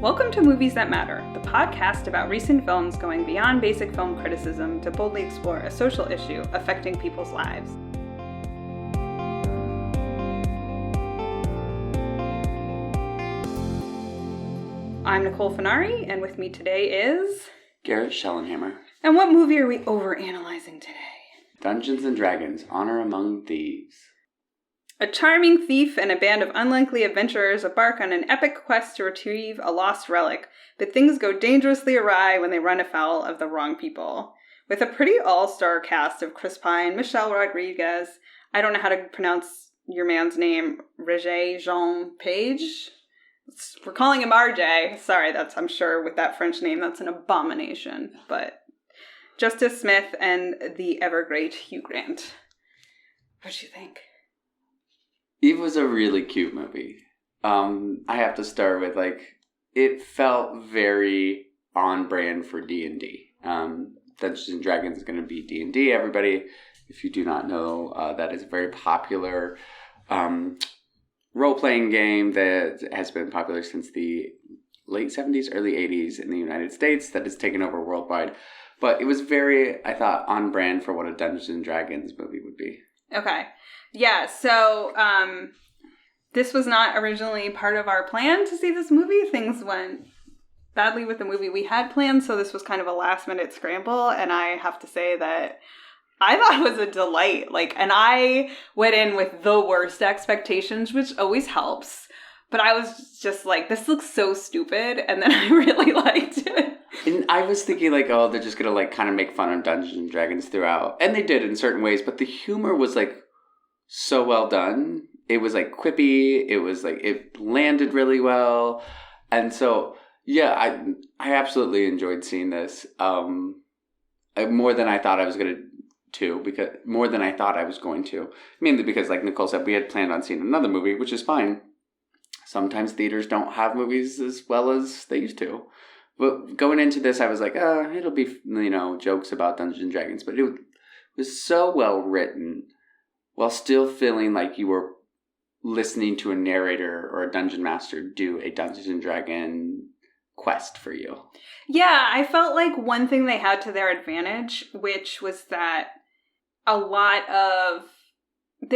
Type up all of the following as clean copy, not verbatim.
Welcome to Movies That Matter, the podcast about recent films going beyond basic film criticism to boldly explore a social issue affecting people's lives. I'm Nicole Finari, and with me today is... Garret Schellenhammer. And what movie are we overanalyzing today? Dungeons and Dragons, Honor Among Thieves. A charming thief and a band of unlikely adventurers embark on an epic quest to retrieve a lost relic, but things go dangerously awry when they run afoul of the wrong people. With a pretty all-star cast of Chris Pine, Michelle Rodriguez, I don't know how to pronounce your man's name, Roger Jean Page? We're calling him RJ. Sorry, I'm sure with that French name, that's an abomination. But Justice Smith and the ever-great Hugh Grant. What'd you think? It was a really cute movie. I have to start with, it felt very on brand for D&D. Dungeons and Dragons is going to be D&D. Everybody, if you do not know, that is a very popular role-playing game that has been popular since the late 70s, early 80s in the United States, that has taken over worldwide. But it was very, I thought, on brand for what a Dungeons and Dragons movie would be. Okay. Yeah, so this was not originally part of our plan to see this movie. Things went badly with the movie we had planned, so this was kind of a last-minute scramble, and I have to say that I thought it was a delight. And I went in with the worst expectations, which always helps, but I was just like, this looks so stupid, and then I really liked it. And I was thinking, they're just going to, kind of make fun of Dungeons and Dragons throughout, and they did in certain ways, but the humor was, so well done. It was quippy. It was it landed really well. And so, yeah, I absolutely enjoyed seeing this. More than I thought I was going to. Mainly because, like Nicole said, we had planned on seeing another movie, which is fine. Sometimes theaters don't have movies as well as they used to. But going into this, I was like, it'll be, jokes about Dungeons and Dragons. But it was so well written, while still feeling like you were listening to a narrator or a dungeon master do a Dungeons and Dragon quest for you. Yeah, I felt like one thing they had to their advantage, which was that there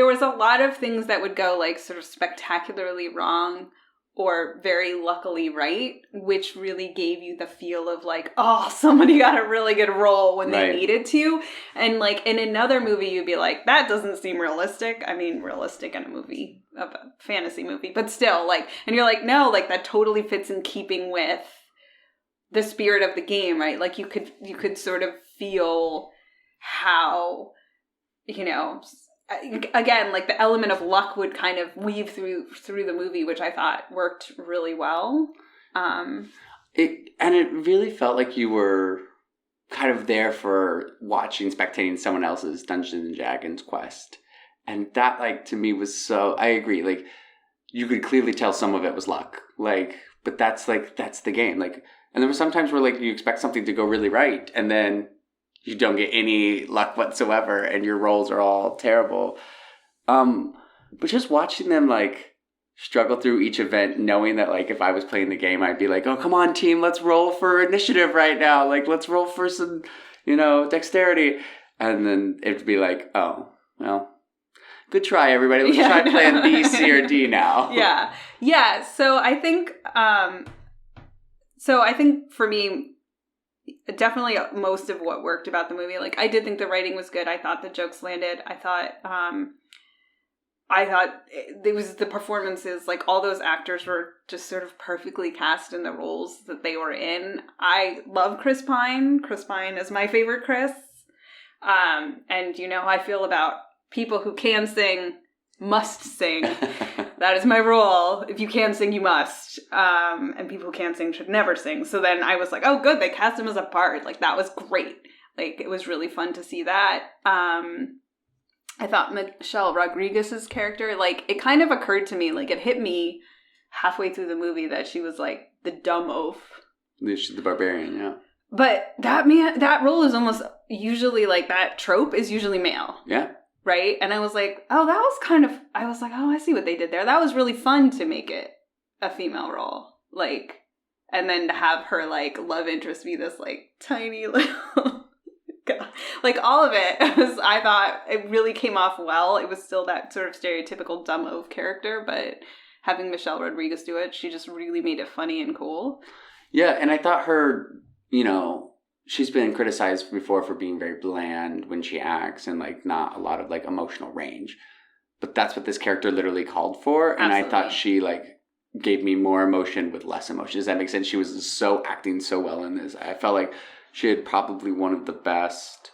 was a lot of things that would go sort of spectacularly wrong or very luckily right, which really gave you the feel of somebody got a really good roll when they needed to. And in another movie, you'd be like, that doesn't seem realistic. I mean, realistic in a fantasy movie, but still and you're like, no, that totally fits in keeping with the spirit of the game, right? You could sort of feel how, again, the element of luck would kind of weave through the movie, which I thought worked really well. It really felt like you were kind of there for spectating someone else's Dungeons and Dragons quest. And that, to me was so, I agree, you could clearly tell some of it was luck. But that's the game. And there were some times where, you expect something to go really right, and then you don't get any luck whatsoever, and your rolls are all terrible. But just watching them, struggle through each event, knowing that, if I was playing the game, I'd be like, oh, come on, team, let's roll for initiative right now. Let's roll for some, dexterity. And then it'd be like, oh, well, good try, everybody. Let's try plan B, C, or D now. Yeah. Yeah, so I think for me, definitely most of what worked about the movie. I did think the writing was good. I thought the jokes landed. I thought it was the performances, all those actors were just sort of perfectly cast in the roles that they were in. I love Chris Pine. Chris Pine is my favorite Chris. And you know how I feel about people who can sing, must sing. That is my rule. If you can sing, you must. And people who can't sing should never sing. So then I was like, oh, good, they cast him as a bard. That was great. It was really fun to see that. I thought Michelle Rodriguez's character, it kind of occurred to me, it hit me halfway through the movie that she was, the dumb oaf. She's the barbarian, yeah. But that role is almost usually, that trope is usually male. Yeah. Right? And I was like, oh, I see what they did there. That was really fun to make it a female role. And then to have her, like, love interest be this, like, tiny little... like, all of it, I thought it really came off well. It was still that sort of stereotypical dumb oaf character, but having Michelle Rodriguez do it, she just really made it funny and cool. Yeah, and I thought her, you know, she's been criticized before for being very bland when she acts and, like, not a lot of, like, emotional range. But that's what this character literally called for. And Absolutely. I thought she, like, gave me more emotion with less emotion. Does that make sense? She was acting so well in this. I felt like she had probably one of the best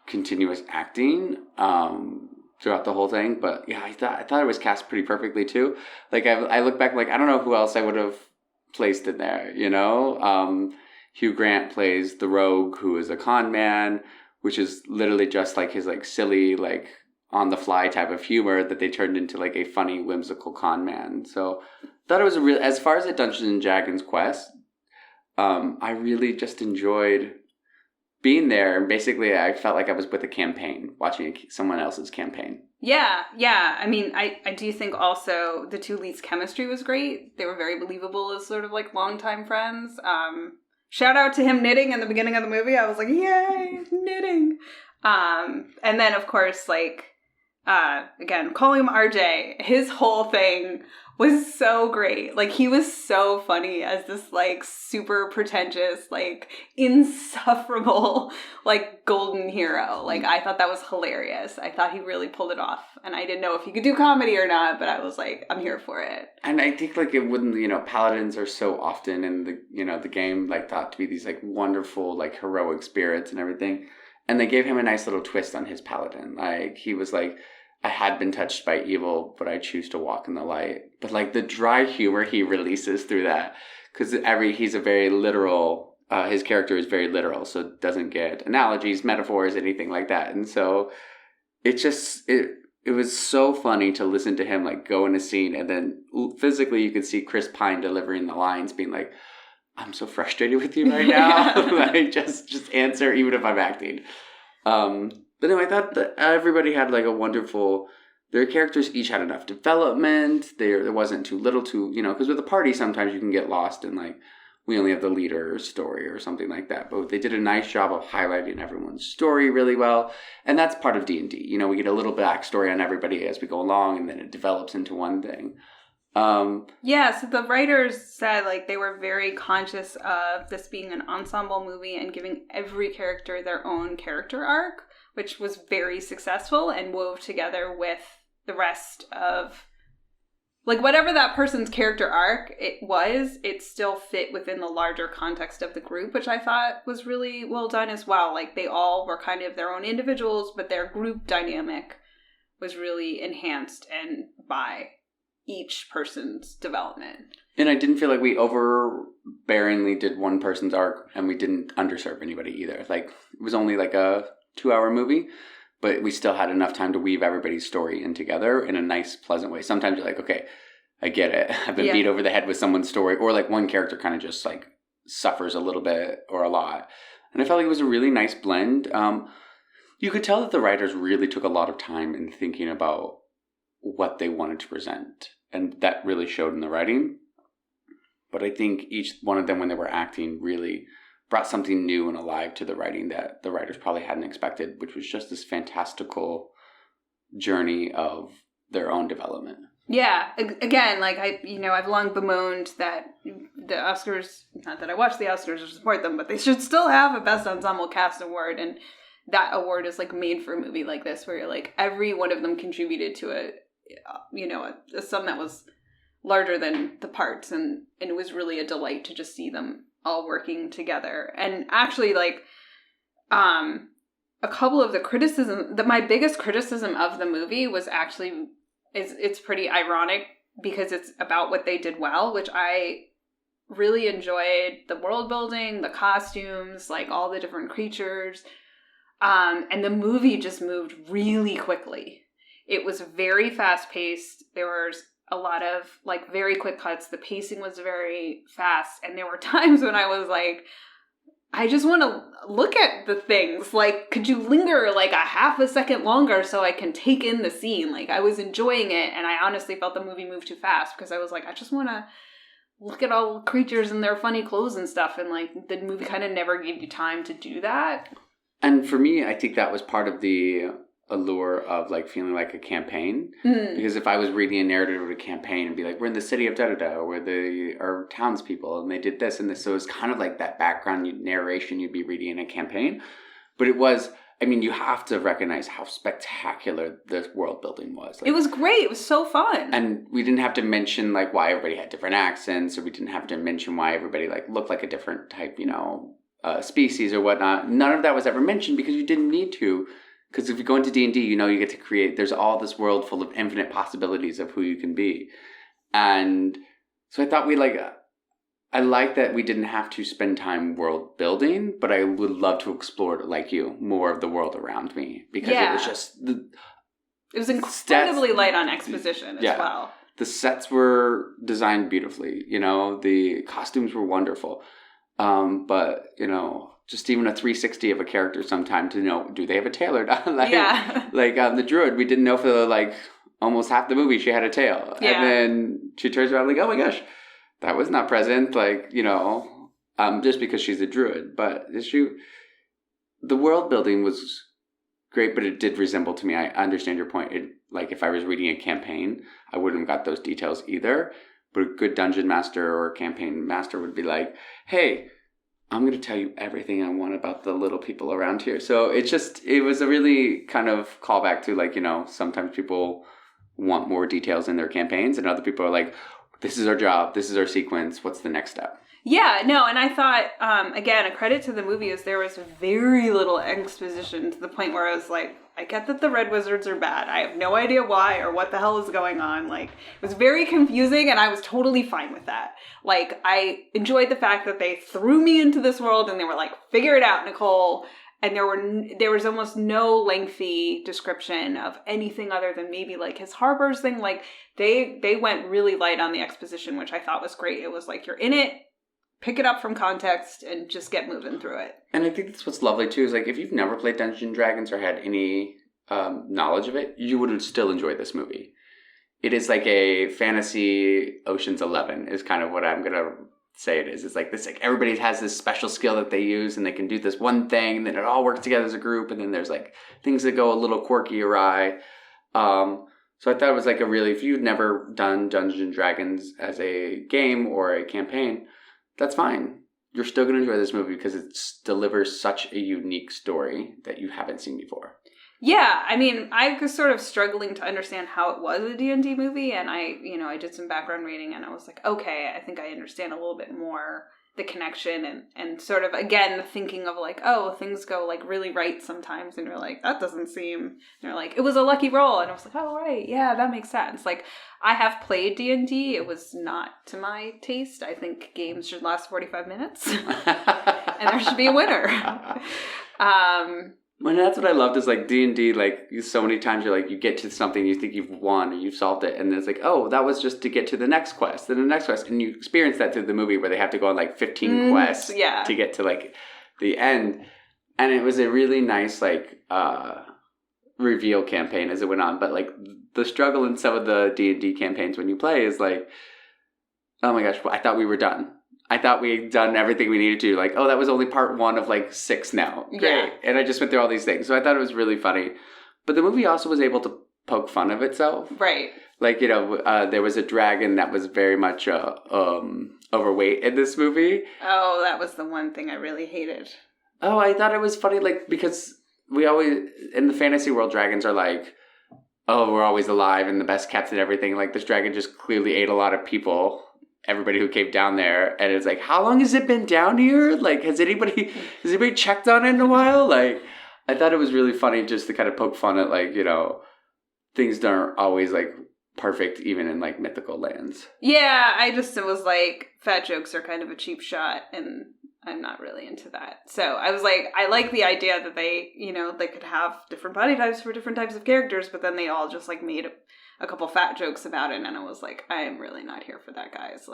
continuous acting throughout the whole thing. But yeah, I thought it was cast pretty perfectly too. Like I look back, like I don't know who else I would have placed in there, you know? Hugh Grant plays the rogue who is a con man, which is literally just like his like silly, like on the fly type of humor that they turned into like a funny, whimsical con man. So thought it was a real, as far as the Dungeons and Dragons quest, I really just enjoyed being there. And basically I felt like I was with a campaign, watching someone else's campaign. Yeah. I mean, I do think also the two leads' chemistry was great. They were very believable as sort of like longtime friends. Shout out to him knitting in the beginning of the movie. I was like, yay, knitting. And then of course, like, again, calling him RJ, his whole thing was so great. Like, he was so funny as this, like, super pretentious, like, insufferable, like, golden hero. Like, I thought that was hilarious. I thought he really pulled it off. And I didn't know if he could do comedy or not, but I was like, I'm here for it. And I think, like, it wouldn't, you know, paladins are so often in the, you know, the game, like, thought to be these, like, wonderful, like, heroic spirits and everything. And they gave him a nice little twist on his paladin. Like, he was like, I had been touched by evil, but I choose to walk in the light. But, like, the dry humor he releases through that, because he's a very literal, his character is very literal, so it doesn't get analogies, metaphors, anything like that. And so it was so funny to listen to him, like, go in a scene, and then physically you could see Chris Pine delivering the lines, being like, I'm so frustrated with you right now. Like, just answer, even if I'm acting. But no, I thought that everybody had like a wonderful, their characters each had enough development. There wasn't too little you know, because with a party, sometimes you can get lost in like, we only have the leader's story or something like that. But they did a nice job of highlighting everyone's story really well. And that's part of D&D. You know, we get a little backstory on everybody as we go along, and then it develops into one thing. Yeah, so the writers said like they were very conscious of this being an ensemble movie and giving every character their own character arc, which was very successful and wove together with the rest of, like, whatever that person's character arc it still fit within the larger context of the group, which I thought was really well done as well. Like, they all were kind of their own individuals, but their group dynamic was really enhanced and by each person's development. And I didn't feel like we overbearingly did one person's arc, and we didn't underserve anybody either. Like, it was only like a 2-hour movie, but we still had enough time to weave everybody's story in together in a nice, pleasant way. Sometimes you're like, okay, I get it. I've been beat over the head with someone's story, or like one character kind of just like suffers a little bit or a lot. And I felt like it was a really nice blend. You could tell that the writers really took a lot of time in thinking about what they wanted to present, and that really showed in the writing. But I think each one of them, when they were acting, really brought something new and alive to the writing that the writers probably hadn't expected, which was just this fantastical journey of their own development. Yeah, again, like, I've long bemoaned that the Oscars, not that I watch the Oscars or support them, but they should still have a Best Ensemble Cast award, and that award is, like, made for a movie like this, where you're like, every one of them contributed to a sum that was larger than the parts, and it was really a delight to just see them all working together. And actually, like, a couple of the criticism, my biggest criticism of the movie was actually, it's pretty ironic because it's about what they did well, which I really enjoyed. The world building, the costumes, like all the different creatures, and the movie just moved really quickly. It was very fast-paced. There was a lot of, like, very quick cuts. The pacing was very fast. And there were times when I was like, I just want to look at the things. Like, could you linger, like, a half a second longer so I can take in the scene? Like, I was enjoying it, and I honestly felt the movie moved too fast because I was like, I just want to look at all the creatures and their funny clothes and stuff. And, like, the movie kind of never gave you time to do that. And for me, I think that was part of the allure of, like, feeling like a campaign. Because if I was reading a narrative of a campaign and be like, we're in the city of da-da-da, or they are townspeople, and they did this and this. So it was kind of like that background narration you'd be reading in a campaign. But it was... I mean, you have to recognize how spectacular this world building was. Like, it was great. It was so fun. And we didn't have to mention, like, why everybody had different accents, or we didn't have to mention why everybody, like, looked like a different type, species or whatnot. None of that was ever mentioned because you didn't need to. Because if you go into D&D, you get to create, there's all this world full of infinite possibilities of who you can be. And so I thought I like that we didn't have to spend time world building, but I would love to explore, like you, more of the world around me. Because it was just... It was incredibly light on exposition as well. The sets were designed beautifully. The costumes were wonderful. But, just even a 360 of a character sometime to know, do they have a tail or not? The druid, we didn't know for, almost half the movie she had a tail. Yeah. And then she turns around like, oh my gosh, that was not present, just because she's a druid. But the world building was great, but it did resemble to me. I understand your point. If I was reading a campaign, I wouldn't have got those details either. But a good dungeon master or campaign master would be like, hey, I'm going to tell you everything I want about the little people around here. So it was a really kind of callback to sometimes people want more details in their campaigns and other people are like, this is our job. This is our sequence. What's the next step? Yeah, no, and I thought, again, a credit to the movie is there was very little exposition to the point where I was like, I get that the red wizards are bad. I have no idea why or what the hell is going on. It was very confusing and I was totally fine with that. I enjoyed the fact that they threw me into this world and they were like, figure it out, Nicole. And there was almost no lengthy description of anything other than maybe his harbors thing. They went really light on the exposition, which I thought was great. It was you're in it, pick it up from context, and just get moving through it. And I think that's what's lovely too, is if you've never played Dungeons and Dragons or had any knowledge of it, you would still enjoy this movie. It is like a fantasy Ocean's 11 is kind of what I'm going to say it is. It's this, everybody has this special skill that they use and they can do this one thing and then it all works together as a group and then there's things that go a little quirky awry. So I thought it was if you'd never done Dungeons and Dragons as a game or a campaign, that's fine. You're still going to enjoy this movie because it delivers such a unique story that you haven't seen before. Yeah, I mean, I was sort of struggling to understand how it was a D&D movie, and I did some background reading, and I was like, okay, I think I understand a little bit more the connection, and sort of, again, thinking of things go really right sometimes, and you're like, that doesn't seem, and you're like, it was a lucky roll, and I was like, oh, right, yeah, that makes sense. I have played D&D, it was not to my taste. I think games should last 45 minutes, and there should be a winner. Well, that's what I loved is D&D, so many times you get to something, you think you've won or you've solved it, and it's oh, that was just to get to the next quest, then the next quest, and you experience that through the movie where they have to go on 15 quests to get to the end, and it was a really nice reveal campaign as it went on, but the struggle in some of the D&D campaigns when you play is oh my gosh, I thought we were done. I thought we had done everything we needed to. That was only part 1 of 6 now. Great. Yeah. And I just went through all these things. So I thought it was really funny. But the movie also was able to poke fun of itself. Right. There was a dragon that was very much overweight in this movie. Oh, that was the one thing I really hated. Oh, I thought it was funny, because we always, in the fantasy world, dragons are oh, we're always alive and the best kept and everything. This dragon just clearly ate a lot of people. Everybody who came down there, and it's how long has it been down here? Has anybody checked on it in a while? I thought it was really funny just to kind of poke fun at things aren't always perfect even in mythical lands. Yeah, it was fat jokes are kind of a cheap shot, and I'm not really into that. So I was I like the idea that they they could have different body types for different types of characters, but then they all just made a couple fat jokes about it, and I was I am really not here for that, guys.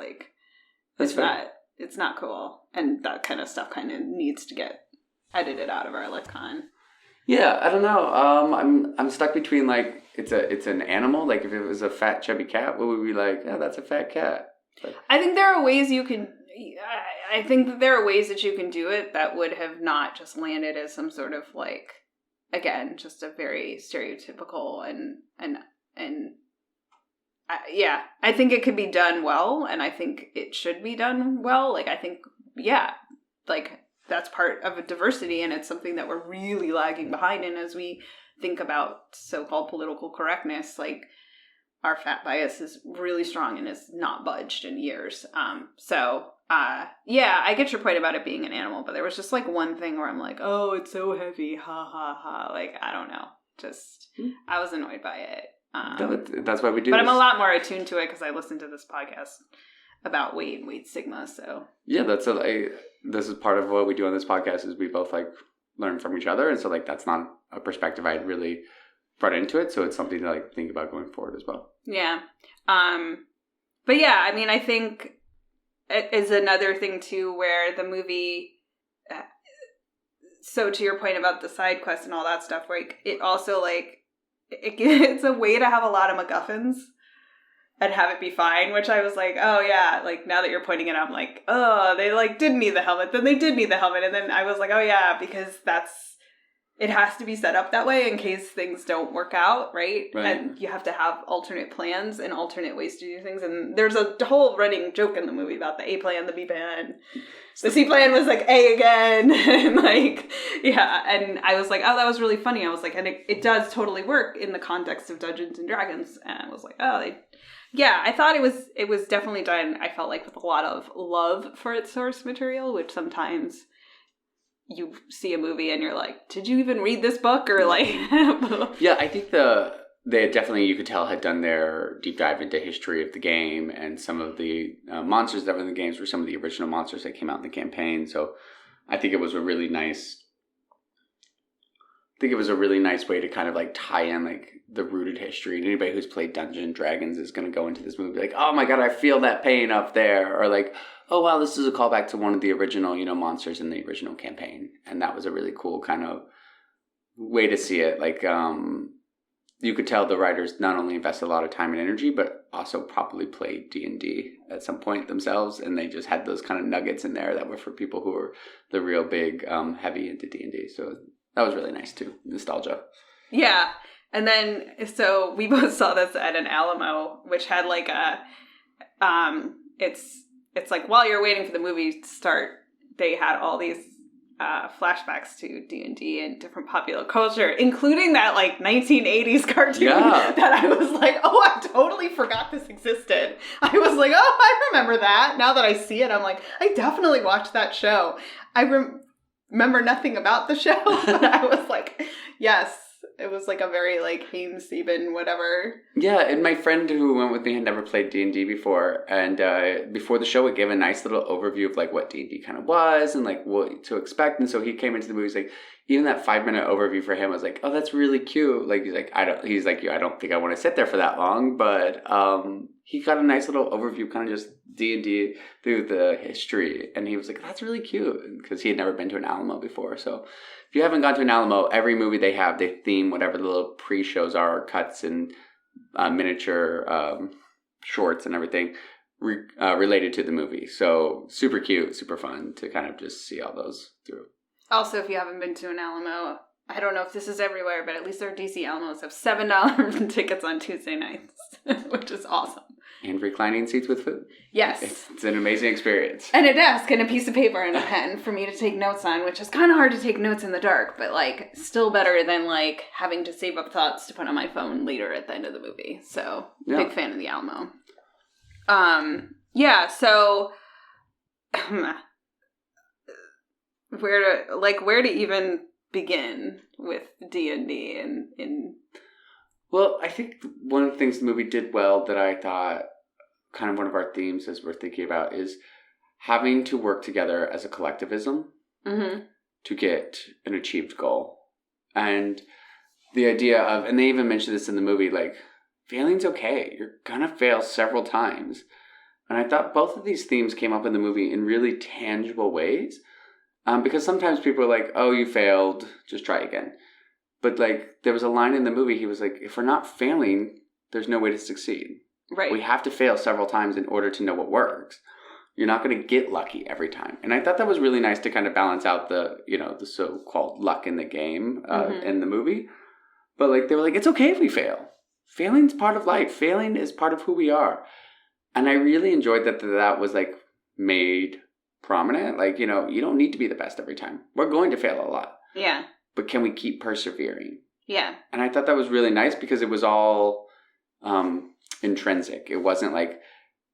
It's not cool, and that kind of stuff kind of needs to get edited out of our lexicon. Yeah, I don't know. I'm stuck between it's an animal. If it was a fat chubby cat, what would we oh, that's a fat cat. But I think there are ways you can. I think that there are ways that you can do it that would have not just landed as some sort of like, again, just a very stereotypical and yeah, I think it could be done well, and I think it should be done well. Like, I think, yeah, like, that's part of a diversity, and it's something that we're really lagging behind in as we think about so-called political correctness. Like, our fat bias is really strong and has not budged in years. Yeah, I get your point about it being an animal, but there was just, like, one thing where I'm like, oh, it's so heavy, ha, ha, ha. Like, I don't know. Just, I was annoyed by it. That's why we do But this. I'm a lot more attuned to it because I listened to this podcast about weight and weight stigma, so. Yeah, this is part of what we do on this podcast is we both, like, learn from each other. And so, like, that's not a perspective I'd really brought into it. So it's something to, like, think about going forward as well. Yeah. But yeah, I mean, I think it is another thing, too, where the movie... So to your point about the side quest and all that stuff, like, it also, like, it's a way to have a lot of MacGuffins and have it be fine, which I was like, oh yeah, like, now that you're pointing it out, I'm like, oh, they, like, didn't need the helmet, then they did need the helmet, and then I was like, oh yeah, because it has to be set up that way in case things don't work out, right? And you have to have alternate plans and alternate ways to do things, and there's a whole running joke in the movie about the A plan, the B plan. The C plan was like A again, and like, yeah, and I was like, oh, that was really funny. I was like, and it does totally work in the context of Dungeons and Dragons, and I was like, oh, I thought it was definitely done, I felt like, with a lot of love for its source material, which sometimes you see a movie and you're like, did you even read this book? Or like... Yeah, I think they definitely, you could tell, had done their deep dive into history of the game, and some of the monsters that were in the games were some of the original monsters that came out in the campaign. So I think it was a really nice way to kind of like tie in like the rooted history. And anybody who's played Dungeons and Dragons is going to go into this movie like, oh my god, I feel that pain up there, or like, oh wow, this is a callback to one of the original, monsters in the original campaign. And that was a really cool kind of way to see it. Like, you could tell the writers not only invested a lot of time and energy, but also probably played D&D at some point themselves, and they just had those kind of nuggets in there that were for people who were the real big heavy into D&D. So that was really nice too, nostalgia. Yeah, and then so we both saw this at an Alamo, which had like a it's like while you're waiting for the movie to start, they had all these flashbacks to D&D and different popular culture, including that like 1980s cartoon that I was like, oh, I totally forgot this existed. I was like, oh, I remember that. Now that I see it, I'm like, I definitely watched that show. I remember nothing about the show, but I was like, yes, it was like a very like Haynes Sieben whatever. Yeah, and my friend who went with me had never played D&D before, and before the show it gave a nice little overview of like what D&D kind of was and like what to expect. And so he came into the movie, he's like, even that 5-minute overview for him was like, oh, that's really cute. Like I don't think I want to sit there for that long, but he got a nice little overview, kind of just D&D through the history, and he was like, that's really cute, because he had never been to an Alamo before. So if you haven't gone to an Alamo, every movie they have, they theme whatever the little pre-shows are, cuts and miniature shorts and everything related to the movie. So super cute, super fun to kind of just see all those through. Also, if you haven't been to an Alamo, I don't know if this is everywhere, but at least our DC Alamos have $7 tickets on Tuesday nights, which is awesome. And reclining seats with food. Yes. It's an amazing experience. And a desk and a piece of paper and a pen for me to take notes on, which is kind of hard to take notes in the dark, but like still better than like having to save up thoughts to put on my phone later at the end of the movie. So big fan of the Alamo. Yeah, so where to even begin with D&D and Well, I think one of the things the movie did well that I thought kind of one of our themes as we're thinking about is having to work together as a collectivism to get an achieved goal. And the idea of, and they even mentioned this in the movie, like, failing's okay. You're gonna fail several times. And I thought both of these themes came up in the movie in really tangible ways. Because sometimes people are like, oh, you failed, just try again. But, like, there was a line in the movie, he was like, if we're not failing, there's no way to succeed. Right. We have to fail several times in order to know what works. You're not going to get lucky every time. And I thought that was really nice to kind of balance out the, the so-called luck in the game in the movie. But like they were like, it's okay if we fail. Failing's part of life. Failing is part of who we are. And I really enjoyed that was like made prominent. Like, you don't need to be the best every time. We're going to fail a lot. Yeah. But can we keep persevering? Yeah. And I thought that was really nice because it was all intrinsic. It wasn't like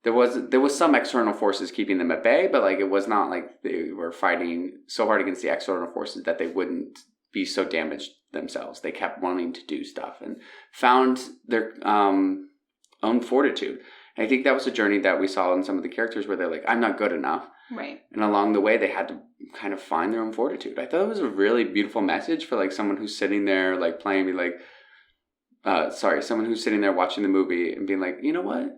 there was some external forces keeping them at bay, but like it was not like they were fighting so hard against the external forces that they wouldn't be so damaged themselves. They kept wanting to do stuff and found their own fortitude. And I think that was a journey that we saw in some of the characters where they're like, I'm not good enough. Right. And along the way, they had to kind of find their own fortitude. I thought it was a really beautiful message for like someone who's sitting there like playing me like, someone who's sitting there watching the movie and being like, you know what?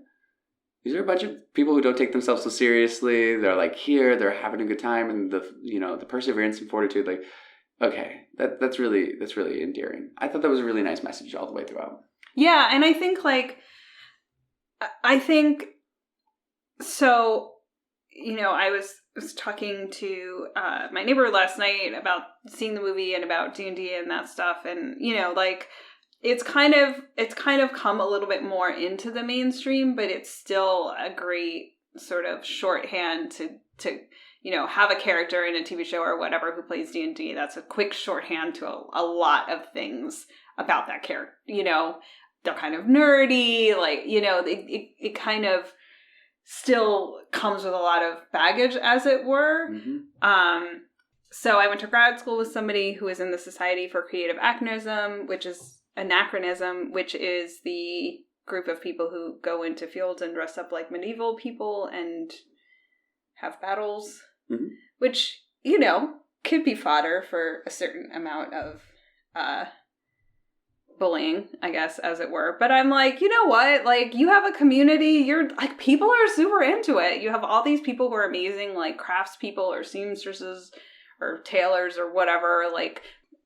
These are a bunch of people who don't take themselves so seriously. They're like here, they're having a good time, and the perseverance and fortitude. Like, okay, that's really endearing. I thought that was a really nice message all the way throughout. Yeah, and I think so. I was talking to my neighbor last night about seeing the movie and about D&D and that stuff, and it's kind of come a little bit more into the mainstream, but it's still a great sort of shorthand to have a character in a TV show or whatever who plays D&D. That's a quick shorthand to a lot of things about that character. They're kind of nerdy, it kind of still comes with a lot of baggage, as it were. Mm-hmm. So I went to grad school with somebody who is in the Society for Creative Anachronism, which is the group of people who go into fields and dress up like medieval people and have battles, mm-hmm. which, could be fodder for a certain amount of bullying, I guess, as it were. But I'm like, you know what? Like, you have a community, you're like, people are super into it. You have all these people who are amazing, like craftspeople or seamstresses or tailors or whatever, like,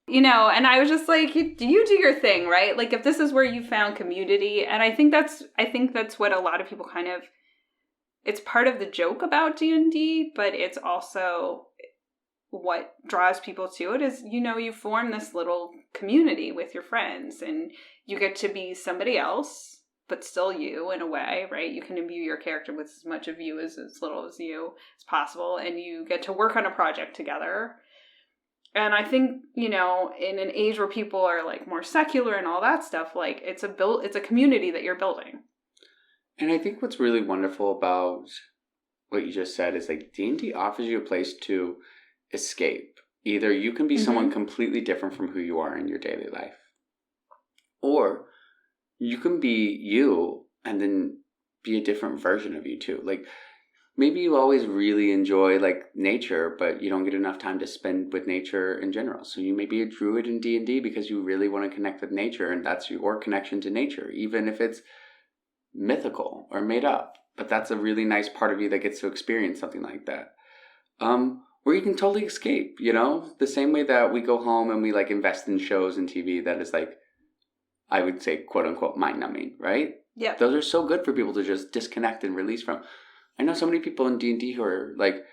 and I was just like, you do your thing, right? Like, if this is where you found community, and I think that's what a lot of people kind of, it's part of the joke about D&D, but it's also what draws people to it is, you form this little community with your friends and you get to be somebody else, but still you in a way, right? You can imbue your character with as much of you as little as you as possible, and you get to work on a project together. And I think, in an age where people are like more secular and all that stuff, like it's a community that you're building. And I think what's really wonderful about what you just said is like D&D offers you a place to escape. Either you can be mm-hmm. someone completely different from who you are in your daily life, or you can be you and then be a different version of you too. Like, maybe you always really enjoy like nature, but you don't get enough time to spend with nature in general. So you may be a druid in D&D because you really want to connect with nature, and that's your connection to nature, even if it's mythical or made up. But that's a really nice part of you that gets to experience something like that. Or you can totally escape, the same way that we go home and we like invest in shows and TV that is like, I would say, quote unquote, mind numbing, right? Yeah. Those are so good for people to just disconnect and release from. I know so many people in D&D who are like,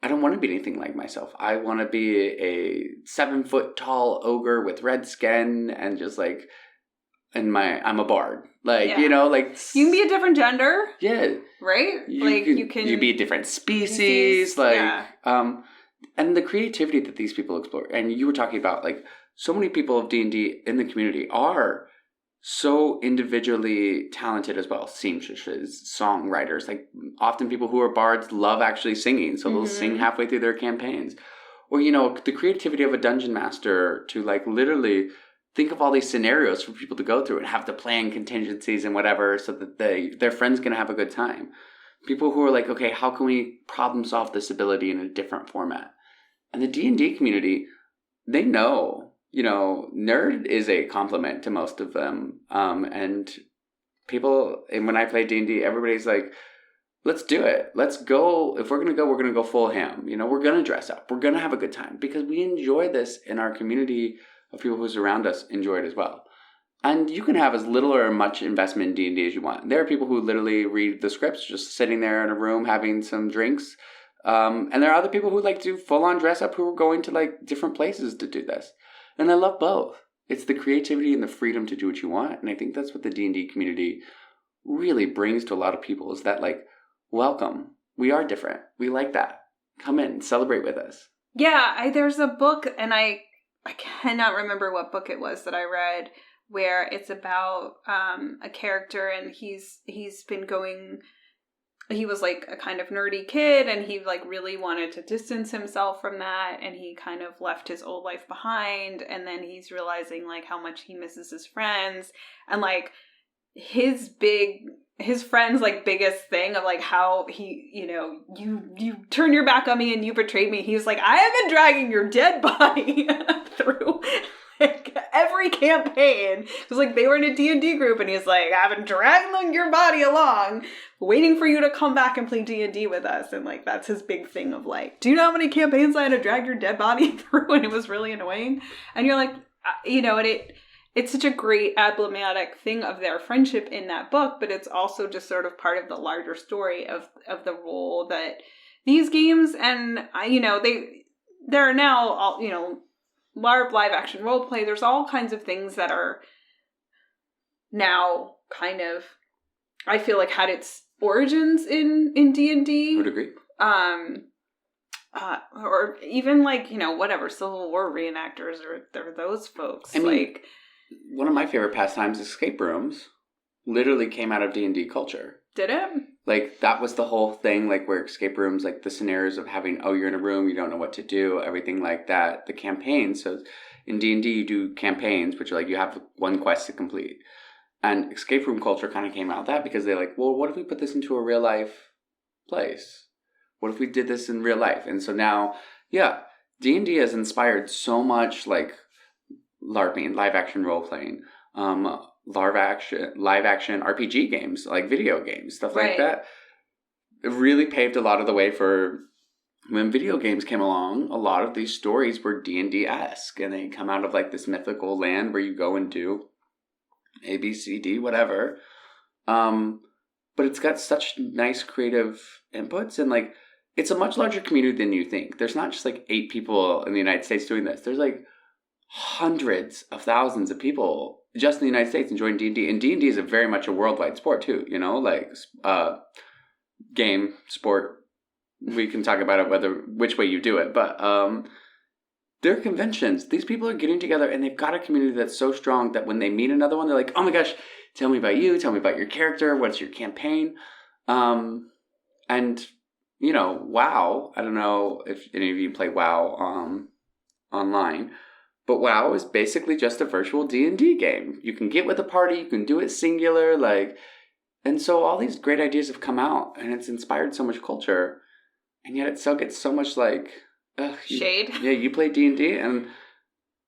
I don't want to be anything like myself. I want to be a 7-foot tall ogre with red skin and just like, I'm a bard. Like, yeah. Like. You can be a different gender. Yeah. Right? You can. You be a different species. Like, yeah. And the creativity that these people explore. And you were talking about like, so many people of D&D in the community are so individually talented as well. Seamstresses, songwriters, like often people who are bards love actually singing. So they'll mm-hmm. sing halfway through their campaigns. Or, the creativity of a dungeon master to like literally think of all these scenarios for people to go through and have to plan contingencies and whatever so that their friend's going to have a good time. People who are like, okay, how can we problem solve this ability in a different format? And the D&D community, they know, nerd is a compliment to most of them. And when I play D&D, everybody's like, let's do it. Let's go. If we're going to go full ham. We're going to dress up. We're going to have a good time because we enjoy this, and our community of people who surround us enjoy it as well. And you can have as little or much investment in D&D as you want. There are people who literally read the scripts just sitting there in a room having some drinks. And there are other people who like to full-on dress up who are going to like different places to do this. And I love both. It's the creativity and the freedom to do what you want. And I think that's what the D&D community really brings to a lot of people is that like, welcome. We are different. We like that. Come in, celebrate with us. Yeah, there's a book, and I cannot remember what book it was that I read, where it's about a character, and he's been going. He was like a kind of nerdy kid, and he like really wanted to distance himself from that, and he kind of left his old life behind, and then he's realizing like how much he misses his friends, and like his friend's like biggest thing of like how he, you know, you turn your back on me and you betrayed me. He's like, I have been dragging your dead body through like every campaign. It was like they were in a D&D group, and he's like, I've been dragging your body along, waiting for you to come back and play D&D with us. And like that's his big thing of like, do you know how many campaigns I had to drag your dead body through? And it was really annoying. And you're like, you know, and it's such a great emblematic thing of their friendship in that book, but it's also just sort of part of the larger story of the role that these games, and you know, there are now all, you know, LARP, live action role play. There's all kinds of things that are now kind of, I feel like, had its origins in D&D. Would agree. Or even like, you know, whatever, Civil War reenactors or those folks. I mean, like, one of my favorite pastimes, escape rooms, literally came out of D&D culture. Did it? Like, that was the whole thing, like, where escape rooms, like, the scenarios of having, oh, you're in a room, you don't know what to do, everything like that. The campaigns, so in D&D, you do campaigns, which are like, you have one quest to complete. And escape room culture kind of came out of that because they're like, well, what if we put this into a real-life place? What if we did this in real life? And so now, yeah, D&D has inspired so much, like, LARPing, live-action role-playing, live action RPG games, like video games, stuff like that. It really paved a lot of the way for when video games came along. A lot of these stories were D&D-esque, and they come out of like this mythical land where you go and do A, B, C, D, whatever. But it's got such nice creative inputs, and like it's a much larger community than you think. There's not just like 8 people in the United States doing this. There's like hundreds of thousands of people just in the United States enjoying D&D. And D&D is very much a worldwide sport too, you know, like game, sport. We can talk about it which way you do it. But there are conventions. These people are getting together, and they've got a community that's so strong that when they meet another one, they're like, oh my gosh, tell me about you. Tell me about your character. What's your campaign? And, you know, WoW. I don't know if any of you play WoW online. But WoW is basically just a virtual D&D game. You can get with a party, you can do it singular, like, and so all these great ideas have come out, and it's inspired so much culture, and yet it still gets so much like shade. Yeah, you play D&D, and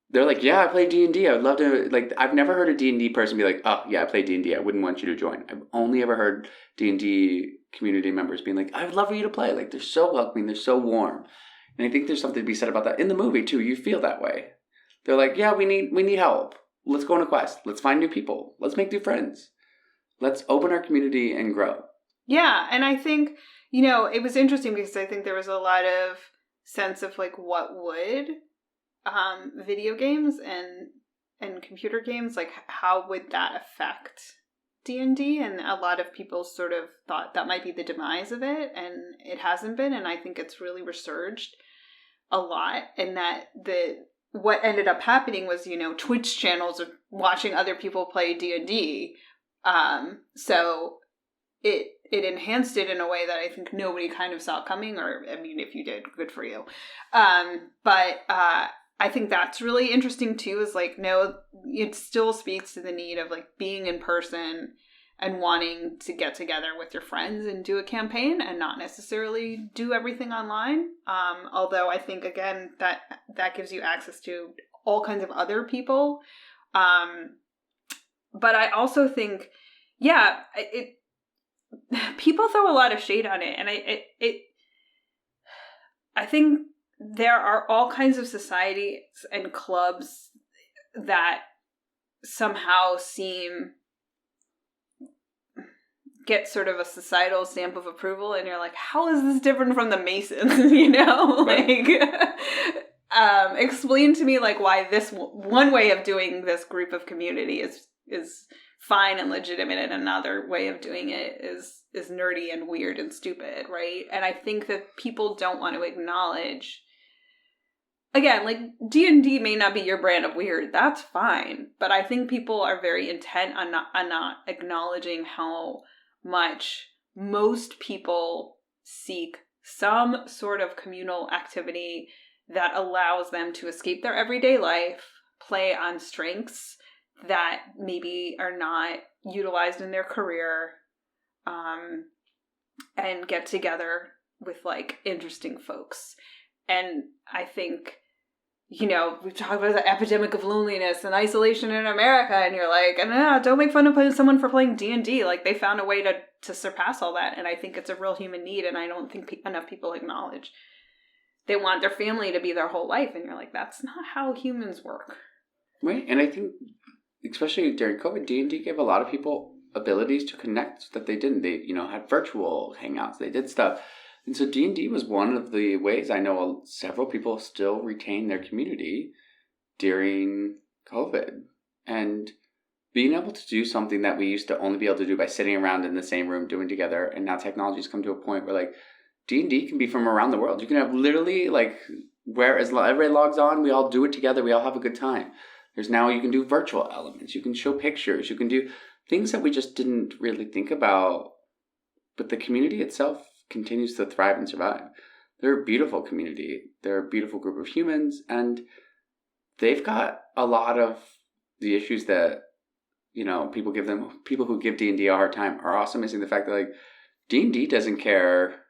they're like, yeah, I play D&D. I would love to. Like, I've never heard a D&D person be like, oh yeah, I play D&D. I wouldn't want you to join. I've only ever heard D&D community members being like, I would love for you to play. Like, they're so welcoming, they're so warm, and I think there's something to be said about that in the movie too. You feel that way. They're like, yeah, we need help. Let's go on a quest. Let's find new people. Let's make new friends. Let's open our community and grow. Yeah, and I think, you know, it was interesting because I think there was a lot of sense of like what would video games and computer games, like how would that affect D&D? And a lot of people sort of thought that might be the demise of it, and it hasn't been, and I think it's really resurged a lot, and that what ended up happening was, you know, Twitch channels are watching other people play D&D. So it enhanced it in a way that I think nobody kind of saw coming, or, I mean, if you did, good for you. But I think that's really interesting too, is like, no, it still speaks to the need of like being in person and wanting to get together with your friends and do a campaign and not necessarily do everything online. Although I think, again, that gives you access to all kinds of other people. But I also think, yeah, people throw a lot of shade on it. And I think there are all kinds of societies and clubs that somehow get sort of a societal stamp of approval, and you're like, how is this different from the Masons? You know, Right. like, explain to me like why this one way of doing this group of community is fine and legitimate, and another way of doing it is nerdy and weird and stupid, right? And I think that people don't want to acknowledge. Again, like, D&D may not be your brand of weird. That's fine. But I think people are very intent on not acknowledging how much most people seek some sort of communal activity that allows them to escape their everyday life, play on strengths that maybe are not utilized in their career, and get together with, like, interesting folks. And I think, you know, we talk about the epidemic of loneliness and isolation in America, and you're like, no, don't make fun of someone for playing D&D. Like, they found a way to surpass all that, and I think it's a real human need, and I don't think enough people acknowledge. They want their family to be their whole life, and you're like, that's not how humans work. Right, and I think, especially during COVID, D&D gave a lot of people abilities to connect that they didn't. They, you know, had virtual hangouts. They did stuff. And so D&D was one of the ways I know several people still retain their community during COVID. And being able to do something that we used to only be able to do by sitting around in the same room doing together, and now technology's come to a point where, like, D&D can be from around the world. You can have literally, like, as everybody logs on, we all do it together. We all have a good time. There's now, you can do virtual elements. You can show pictures. You can do things that we just didn't really think about. But the community itself continues to thrive and survive. They're a beautiful community. They're a beautiful group of humans. And they've got a lot of the issues that, you know, people who give D&D a hard time are also missing the fact that, like, D&D doesn't care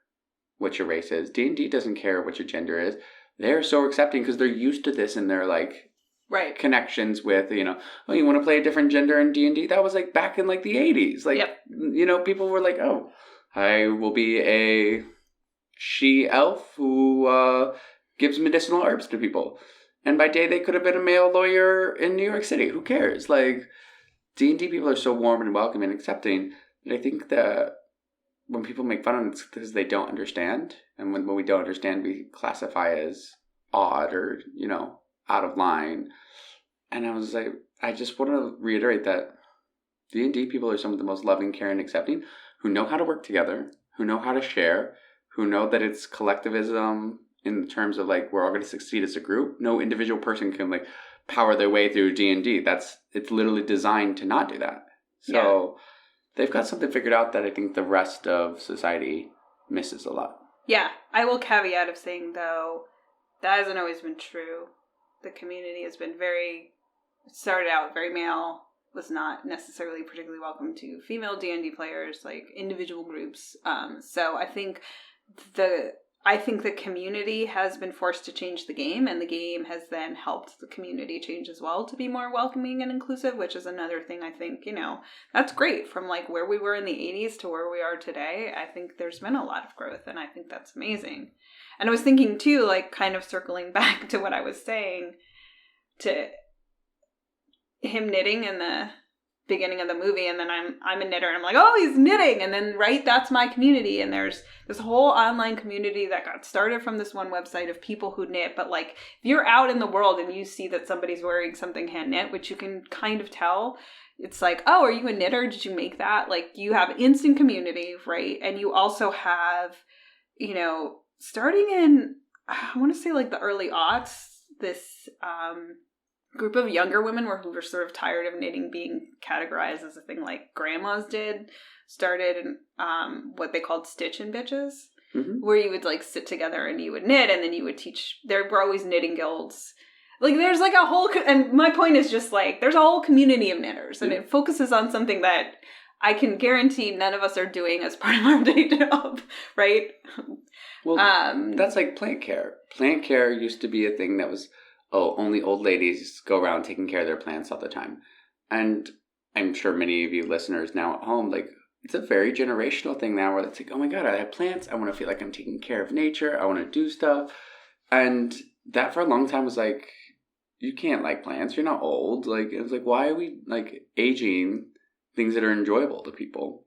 what your race is. D&D doesn't care what your gender is. They're so accepting because they're used to this, and they're like, right, connections with, you know, oh, you want to play a different gender in D&D? That was like back in like the 80s. Like, yep. You know, people were like, oh, I will be a she-elf who gives medicinal herbs to people. And by day, they could have been a male lawyer in New York City. Who cares? Like, D&D people are so warm and welcoming and accepting that I think that when people make fun of them, it's because they don't understand. And when we don't understand, we classify as odd or, you know, out of line. And I was like, I just want to reiterate that D&D people are some of the most loving, caring, accepting, who know how to work together, who know how to share, who know that it's collectivism in terms of, like, we're all going to succeed as a group. No individual person can, like, power their way through D&D. It's literally designed to not do that. So they've got something figured out that I think the rest of society misses a lot. Yeah. I will caveat of saying, though, that hasn't always been true. The community has been started out very male, was not necessarily particularly welcome to female D&D players, like individual groups. So I think the community has been forced to change the game, and the game has then helped the community change as well to be more welcoming and inclusive, which is another thing I think, you know, that's great. From, like, where we were in the 80s to where we are today, I think there's been a lot of growth, and I think that's amazing. And I was thinking, too, like, kind of circling back to what I was saying, to him knitting in the beginning of the movie, and then I'm a knitter, and I'm like, oh, he's knitting, and then, right, that's my community. And there's this whole online community that got started from this one website of people who knit. But, like, if you're out in the world and you see that somebody's wearing something hand knit, which you can kind of tell, it's like, oh, are you a knitter? Did you make that? Like, you have instant community, right? And you also have, you know, starting in, I want to say, like, the early aughts, this group of younger women who were sort of tired of knitting being categorized as a thing like grandmas did, started what they called Stitch and Bitches, where you would, like, sit together and you would knit, and then you would teach. There were always knitting guilds. Like, there's, like, a whole, and my point is just, like, there's a whole community of knitters, and it focuses on something that I can guarantee none of us are doing as part of our day job, right? Well, that's like plant care. Plant care used to be a thing that was, oh, only old ladies go around taking care of their plants all the time. And I'm sure many of you listeners now at home, like, it's a very generational thing now where it's like, oh my God, I have plants. I want to feel like I'm taking care of nature. I want to do stuff. And that for a long time was like, you can't like plants. You're not old. Like, it's like, why are we like aging things that are enjoyable to people?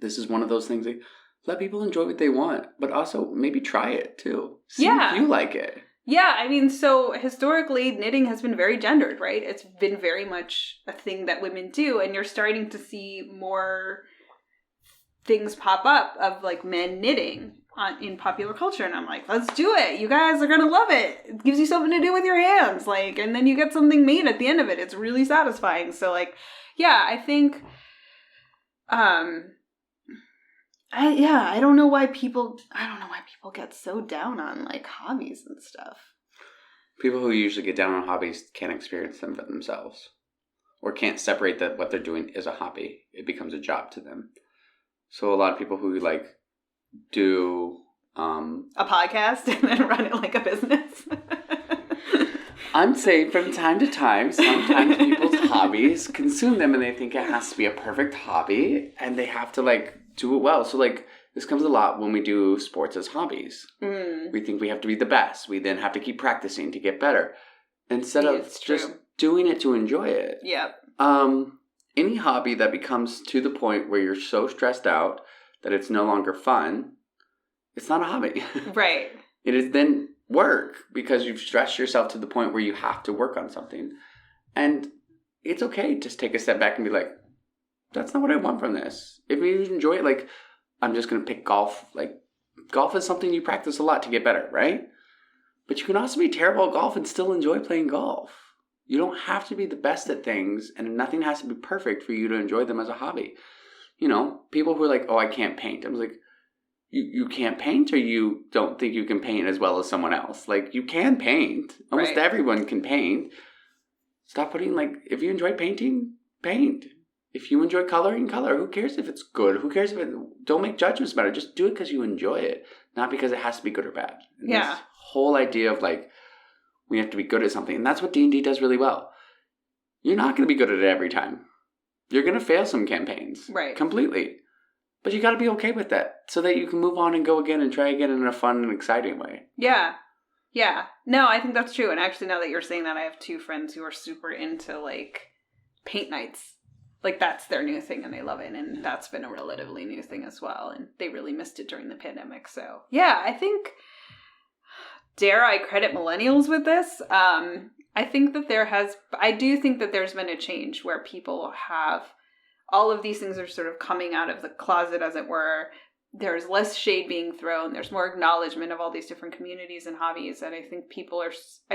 This is one of those things. Like, let people enjoy what they want, but also maybe try it too. See if you like it. Yeah, I mean, so historically, knitting has been very gendered, right? It's been very much a thing that women do, and you're starting to see more things pop up of like men knitting in popular culture, and I'm like, let's do it. You guys are gonna love it. It gives you something to do with your hands, like, and then you get something made at the end of it. It's really satisfying. So, like, yeah, I think, I don't know why people get so down on like hobbies and stuff. People who usually get down on hobbies can't experience them for themselves, or can't separate that what they're doing is a hobby. It becomes a job to them. So a lot of people who like do a podcast and then run it like a business. I'm saying from time to time, sometimes people's hobbies consume them and they think it has to be a perfect hobby and they have to like do it well. So like this comes a lot when we do sports as hobbies. We think we have to be the best. We then have to keep practicing to get better instead of just doing it to enjoy it. Yep. Any hobby that becomes to the point where you're so stressed out that it's no longer fun, it's not a hobby. Right. It is then work because you've stressed yourself to the point where you have to work on something. And it's okay to just take a step back and be like, that's not what I want from this. If you enjoy it, like, I'm just going to pick golf. Like, golf is something you practice a lot to get better, right? But you can also be terrible at golf and still enjoy playing golf. You don't have to be the best at things, and nothing has to be perfect for you to enjoy them as a hobby. You know, people who are like, oh, I can't paint. I was like, you can't paint, or you don't think you can paint as well as someone else? Like, you can paint. Almost everyone can paint. Stop putting, like, if you enjoy painting, paint. If you enjoy coloring, color. Who cares if it's good? Who cares if it... Don't make judgments about it. Just do it because you enjoy it, not because it has to be good or bad. And this whole idea of, like, we have to be good at something. And that's what D&D does really well. You're not going to be good at it every time. You're going to fail some campaigns. Right. Completely. But you got to be okay with that so that you can move on and go again and try again in a fun and exciting way. Yeah. Yeah. No, I think that's true. And actually, now that you're saying that, I have two friends who are super into, like, paint nights. Like, that's their new thing and they love it. And that's been a relatively new thing as well. And they really missed it during the pandemic. So, yeah, I think... Dare I credit millennials with this? I think that I do think that there's been a change where people have, all of these things are sort of coming out of the closet, as it were. There's less shade being thrown. There's more acknowledgement of all these different communities and hobbies. And I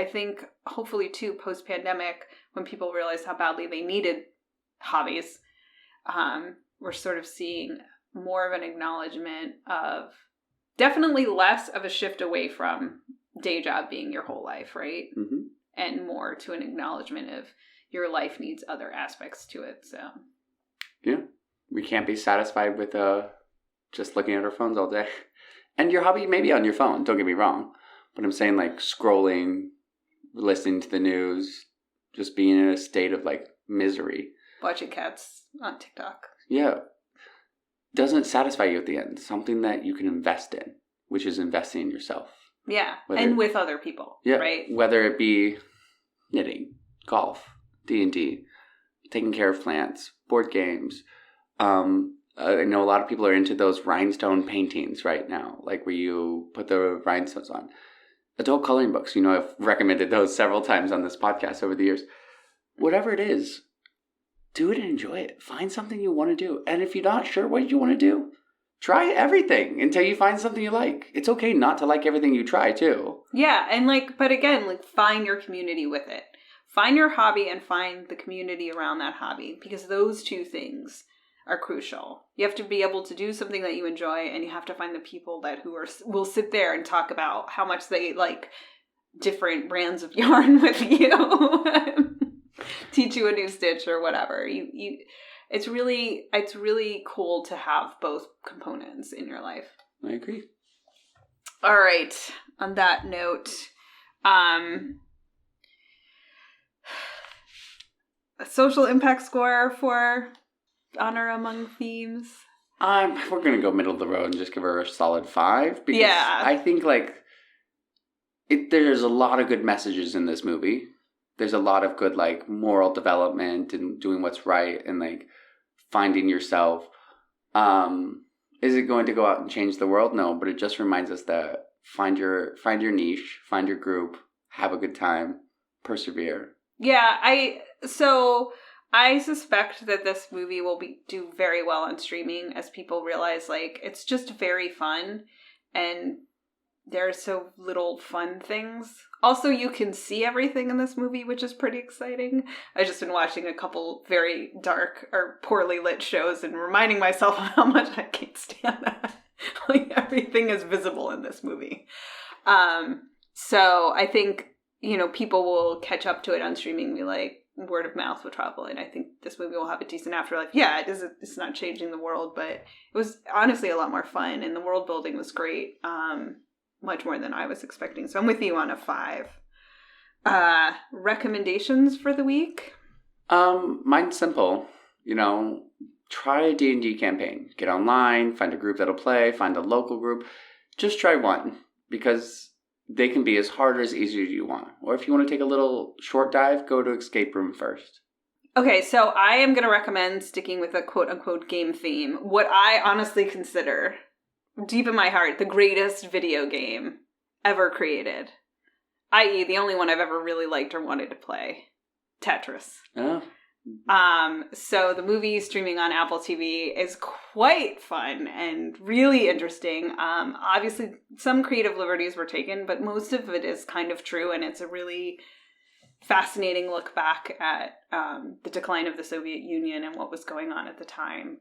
think hopefully too, post-pandemic, when people realized how badly they needed hobbies, we're sort of seeing more of an acknowledgement of definitely less of a shift away from day job being your whole life, right? Mm-hmm. And more to an acknowledgement of your life needs other aspects to it. So, yeah, we can't be satisfied with just looking at our phones all day. And your hobby may be on your phone, don't get me wrong, but I'm saying like scrolling, listening to the news, just being in a state of like misery, watching cats on TikTok. Yeah, doesn't satisfy you at the end. Something that you can invest in, which is investing in yourself. Yeah, and with other people, right? Whether it be knitting, golf, D&D, taking care of plants, board games. I know a lot of people are into those rhinestone paintings right now, like where you put the rhinestones on. Adult coloring books, I've recommended those several times on this podcast over the years. Whatever it is, do it and enjoy it. Find something you want to do. And if you're not sure what you want to do, try everything until you find something you like. It's okay not to like everything you try, too. Yeah, and but again, find your community with it. Find your hobby and find the community around that hobby, because those two things are crucial. You have to be able to do something that you enjoy, and you have to find the people will sit there and talk about how much they like different brands of yarn with you. Teach you a new stitch or whatever. It's really cool to have both components in your life. I agree. All right. On that note, a social impact score for Honor Among Thieves. We're going to go middle of the road and just give her a solid 5. Because I think there's a lot of good messages in this movie. there's a lot of good, like, moral development and doing what's right and, like, finding yourself. Is it going to go out and change the world? No, but it just reminds us that find your niche, find your group, have a good time, persevere. Yeah, I suspect that this movie will do very well on streaming as people realize, like, it's just very fun and there are so little fun things. Also, you can see everything in this movie, which is pretty exciting. I've just been watching a couple very dark or poorly lit shows and reminding myself how much I can't stand that. Like, everything is visible in this movie. So I think, people will catch up to it on streaming, be like, word of mouth will travel, and I think this movie will have a decent afterlife. Yeah, it's not changing the world, but it was honestly a lot more fun, and the world building was great. Much more than I was expecting. So I'm with you on a 5. Recommendations for the week? Mine's simple. Try a D&D campaign. Get online, find a group that'll play, find a local group. Just try one, because they can be as hard or as easy as you want. Or if you want to take a little short dive, go to escape room first. Okay, so I am going to recommend sticking with a quote-unquote game theme. What I honestly consider, deep in my heart, the greatest video game ever created. I.e., the only one I've ever really liked or wanted to play. Tetris. Oh. So the movie streaming on Apple TV is quite fun and really interesting. Obviously, some creative liberties were taken, but most of it is kind of true, and it's a really fascinating look back at the decline of the Soviet Union and what was going on at the time.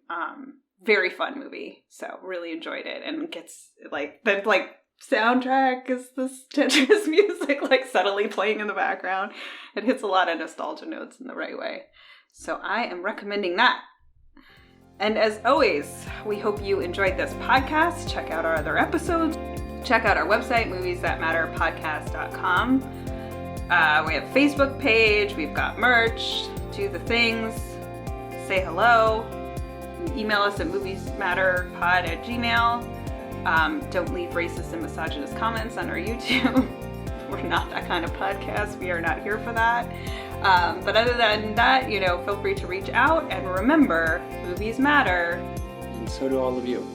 Very fun movie, so really enjoyed it, and it gets the soundtrack is this Tetris music subtly playing in the background. It hits a lot of nostalgia notes in the right way. So I am recommending that. And as always, we hope you enjoyed this podcast. Check out our other episodes. Check out our website, moviesthatmatterpodcast.com. We have a Facebook page. We've got merch. Do the things. Say hello. Email us at moviesmatterpod@gmail.com. Don't leave racist and misogynist comments on our YouTube. We're not that kind of podcast. We are not here for that. But other than that, feel free to reach out. And remember, movies matter. And so do all of you.